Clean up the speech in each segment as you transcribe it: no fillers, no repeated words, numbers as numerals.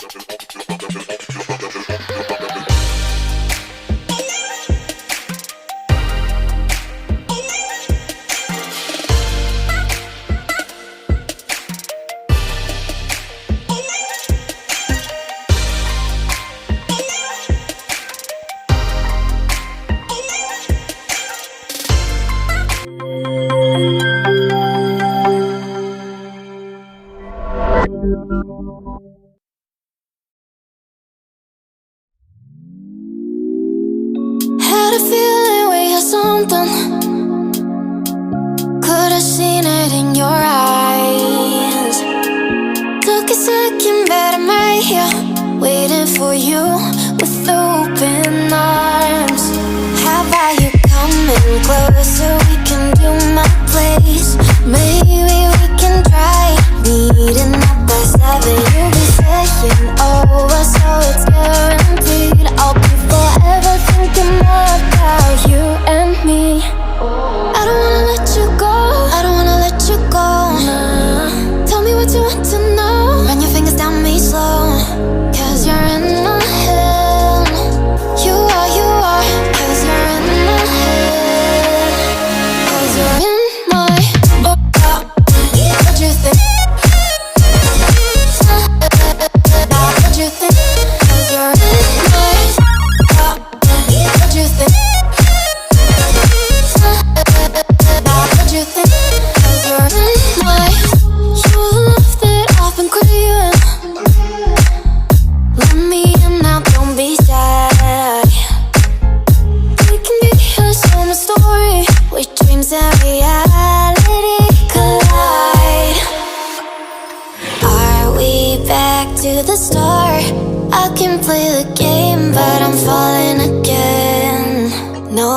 Had a feeling we had something. Could have seen it in your eyes. Took a second, but I'm right here, waiting for you with open arms. How about you coming closer? We can do my place. Maybe we can try meeting up by 7. You'll be saying over, so it's guaranteed. I'll be forever thinking more about you and me. I don't wanna let you go, I don't wanna let you go. Nah. Tell me what you want to know. Run your fingers down me slow, 'cause you're in my head. You are, 'cause you're in my head. 'Cause you're in my what you think? What you think? 'Cause you're in my what you think? What you think? 'Cause you're in my you love that I've been craving. Let me in now, don't be shy. We can be a summer story where dreams and reality collide. Are we back to the start? I can play the game, but I'm falling again. No,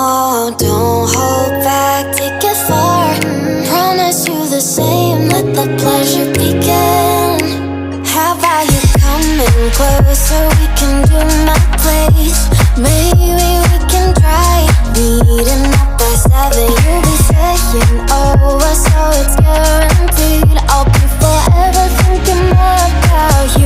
don't hold back, take it far. Promise you the same, let the pleasure begin. How about you coming closer? We can do my place. Maybe we can try meeting up by 7. You'll be saying over, so it's guaranteed. I'll be forever thinking more about you